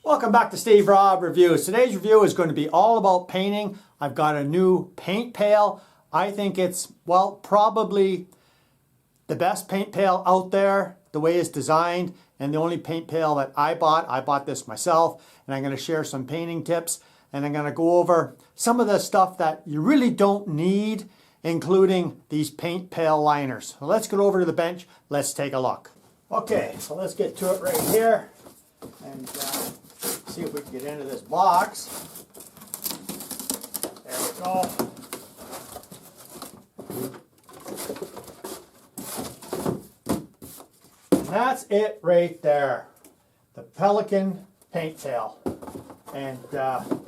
Welcome back to Steve Robb Reviews. Today's review is going to be all about painting. I've got a new paint pail. I think it's, well, probably the best paint pail out there, the way it's designed, and the only paint pail that I bought this myself, and I'm going to share some painting tips, and I'm going to go over some of the stuff that you really don't need, including these paint pail liners. So let's get over to the bench. Let's take a look. Okay, so let's get to it right here, and see if we can get into this box. There we go. And that's it right there. The Pelican paint pail. And I'm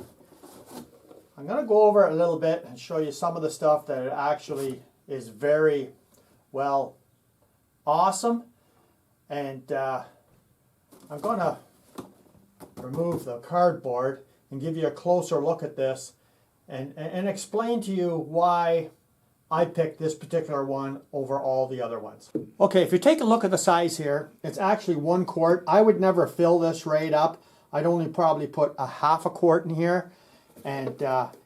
going to go over it a little bit and show you some of the stuff that it actually is very, well, awesome. And I'm going to remove the cardboard and give you a closer look at this and explain to you why I picked this particular one over all the other ones. Okay, if you take a look at the size here, it's actually 1 quart. I would never fill this right up. I'd only probably put a half a quart in here, and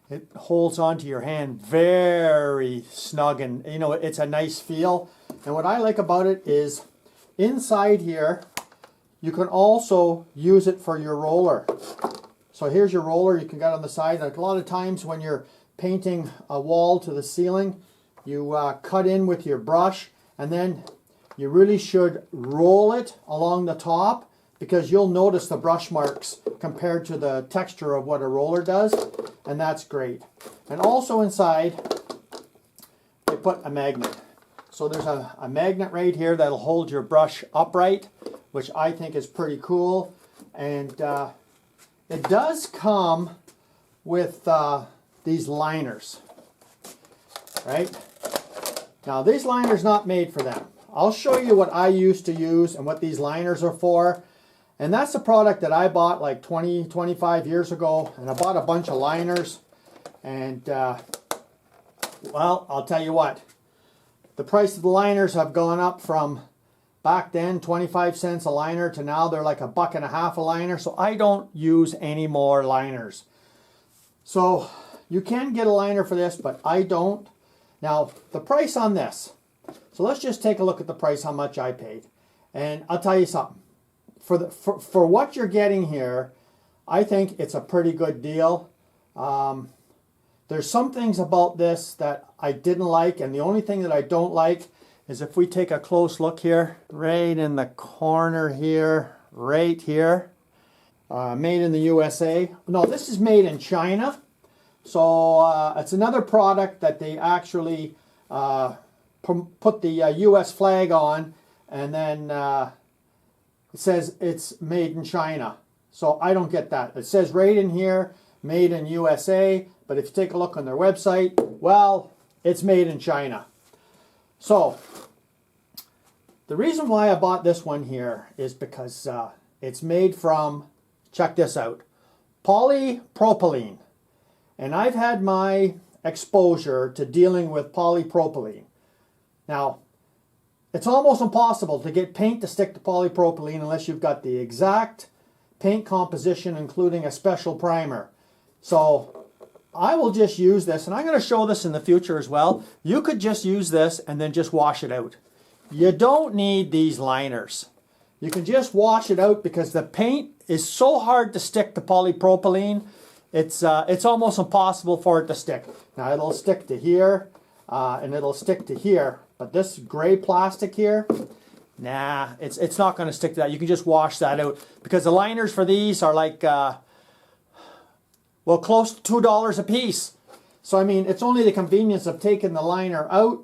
it holds onto your hand very snug, and you know, it's a nice feel. And what I like about it is inside here you can also use it for your roller. So here's your roller you can get on the side. Like a lot of times when you're painting a wall to the ceiling, you cut in with your brush, and then you really should roll it along the top, because you'll notice the brush marks compared to the texture of what a roller does, and that's great. And also inside they put a magnet. So there's a magnet right here that'll hold your brush upright, which I think is pretty cool. And it does come with these liners, right? Now these liners not made for them. I'll show you what I used to use and what these liners are for. And that's a product that I bought like 25 years ago, and I bought a bunch of liners. And well, I'll tell you what, the price of the liners have gone up from back then 25 cents a liner to now they're like $1.50 a liner. So I don't use any more liners. So you can get a liner for this, but I don't. Now the price on this, so let's just take a look at the price, how much I paid. And I'll tell you something, for what you're getting here, I think it's a pretty good deal. There's some things about this that I didn't like, and the only thing that I don't like is if we take a close look here, right in the corner here, right here, made in the USA. No, this is made in China. So it's another product that they actually put the US flag on, and then it says it's made in China. So I don't get that. It says right in here, made in USA, but if you take a look on their website, well, it's made in China. So the reason why I bought this one here is because it's made from, check this out, polypropylene. And I've had my exposure to dealing with polypropylene. Now, it's almost impossible to get paint to stick to polypropylene unless you've got the exact paint composition, including a special primer. So I will just use this, and I'm going to show this in the future as well. You could just use this and then just wash it out. You don't need these liners. You can just wash it out because the paint is so hard to stick to polypropylene. It's almost impossible for it to stick. Now it'll stick to here, and it'll stick to here. But this gray plastic here, nah, it's not going to stick to that. You can just wash that out, because the liners for these are like, well, close to $2 a piece. So I mean, it's only the convenience of taking the liner out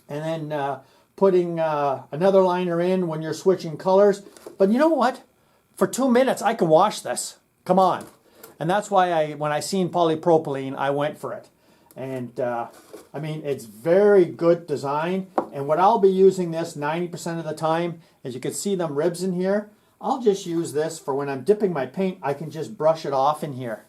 and then putting another liner in when you're switching colors. But you know what? For 2 minutes, I can wash this. Come on. And that's why when I seen polypropylene, I went for it. And I mean, it's very good design. And what I'll be using this 90% of the time, as you can see them ribs in here, I'll just use this for when I'm dipping my paint, I can just brush it off in here.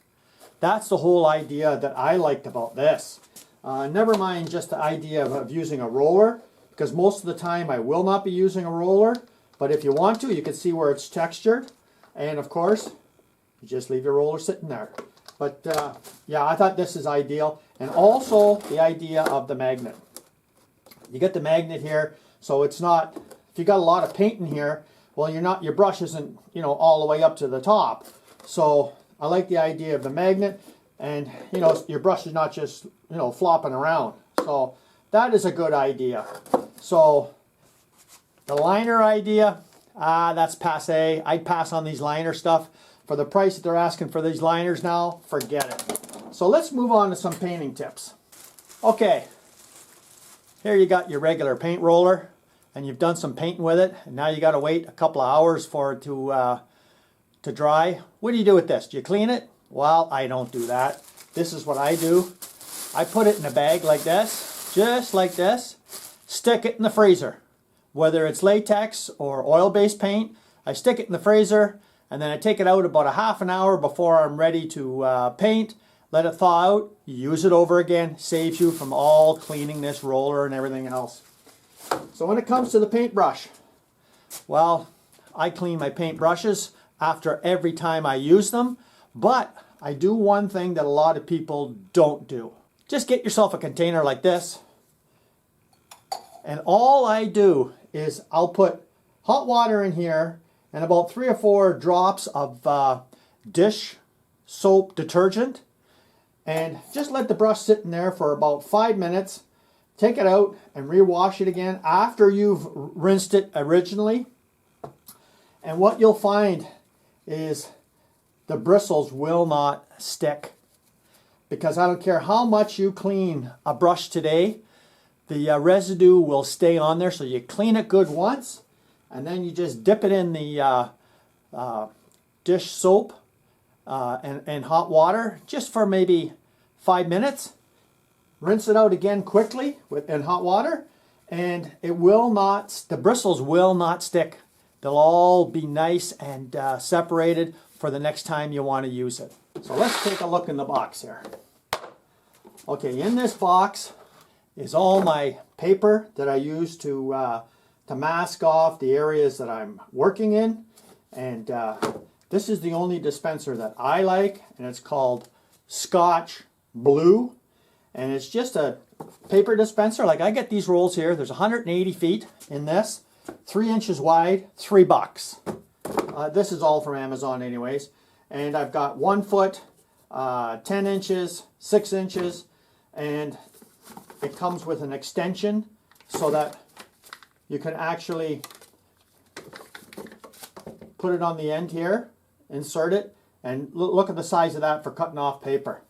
That's the whole idea that I liked about this. Never mind just the idea of using a roller, because most of the time I will not be using a roller. But if you want to, you can see where it's textured. And of course, You just leave your roller sitting there. But yeah, I thought this is ideal. And also the idea of the magnet. You get the magnet here, so it's not, if you got a lot of paint in here, well, your brush isn't, you know, all the way up to the top. So I like the idea of the magnet, and you know, your brush is not just, you know, flopping around. So that is a good idea. So the liner idea, that's passe. I'd pass on these liner stuff. For the price that they're asking for these liners now, forget it. So let's move on to some painting tips. Okay, here you got your regular paint roller, and you've done some painting with it, and now you got to wait a couple of hours for it to dry. What do you do with this? Do you clean it? Well, I don't do that. This is what I do. I put it in a bag like this, just like this, stick it in the freezer. Whether it's latex or oil-based paint, I stick it in the freezer, and then I take it out about a half an hour before I'm ready to paint. Let it thaw out, use it over again, saves you from all cleaning this roller and everything else. So when it comes to the paintbrush, well, I clean my paintbrushes after every time I use them, but I do one thing that a lot of people don't do. Just get yourself a container like this, and all I do is I'll put hot water in here and about 3 or 4 drops of dish soap detergent, and just let the brush sit in there for about 5 minutes. Take it out and rewash it again after you've rinsed it originally. And what you'll find is the bristles will not stick. Because I don't care how much you clean a brush today, the residue will stay on there. So you clean it good once, and then you just dip it in the dish soap and hot water just for maybe 5 minutes. Rinse it out again quickly in hot water, and it will not, the bristles will not stick. They'll all be nice and separated for the next time you want to use it. So let's take a look in the box here. Okay, in this box is all my paper that I use to mask off the areas that I'm working in. And this is the only dispenser that I like, and it's called Scotch Blue. And it's just a paper dispenser. Like, I get these rolls here. There's 180 feet in this, 3 inches wide, $3. This is all from Amazon anyways. And I've got 1 foot, 10 inches, 6 inches, and it comes with an extension so that you can actually put it on the end here, insert it, and look at the size of that for cutting off paper.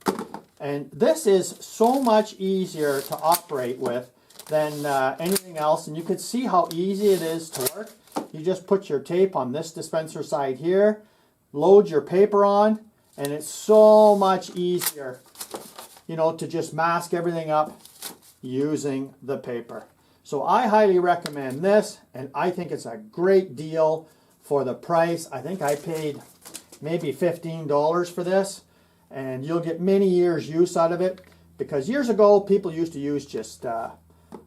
And this is so much easier to operate with than anything else. And you can see how easy it is to work. You just put your tape on this dispenser side here, load your paper on, and it's so much easier, you know, to just mask everything up using the paper. So I highly recommend this, and I think it's a great deal for the price. I think I paid maybe $15 for this. And you'll get many years use out of it, because years ago people used to use just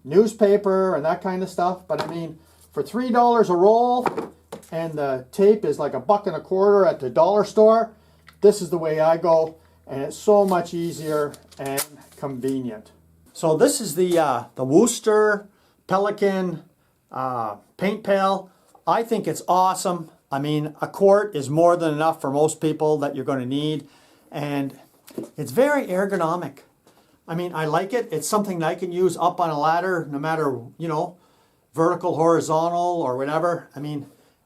newspaper and that kind of stuff. But I mean, for $3 a roll, and the tape is like $1.25 at the dollar store, this is the way I go, and it's so much easier and convenient. So this is the Wooster Pelican paint pail. I think it's awesome. I mean, a quart is more than enough for most people that you're going to need. And it's very ergonomic. I mean, I like it. It's something that I can use up on a ladder, no matter, you know, vertical, horizontal, or whatever. I mean,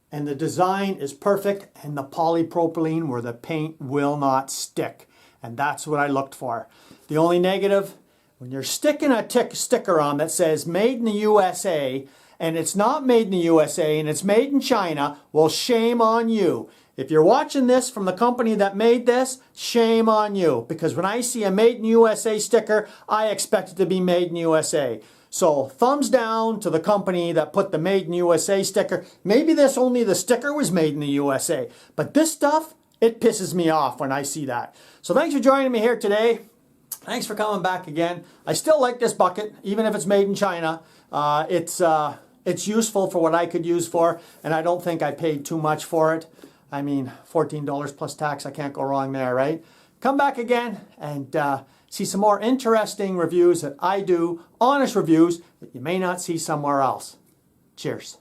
and the design is perfect, and the polypropylene where the paint will not stick. And that's what I looked for. The only negative, when you're sticking a sticker on that says made in the USA, and it's not made in the USA, and it's made in China, well, shame on you. If you're watching this from the company that made this, shame on you. Because when I see a Made in USA sticker, I expect it to be Made in USA. So thumbs down to the company that put the Made in USA sticker. Maybe this only the sticker was made in the USA. But this stuff, it pisses me off when I see that. So thanks for joining me here today. Thanks for coming back again. I still like this bucket, even if it's made in China. It's useful for what I could use for, and I don't think I paid too much for it. I mean, $14 plus tax, I can't go wrong there, right? Come back again and see some more interesting reviews that I do, honest reviews that you may not see somewhere else. Cheers.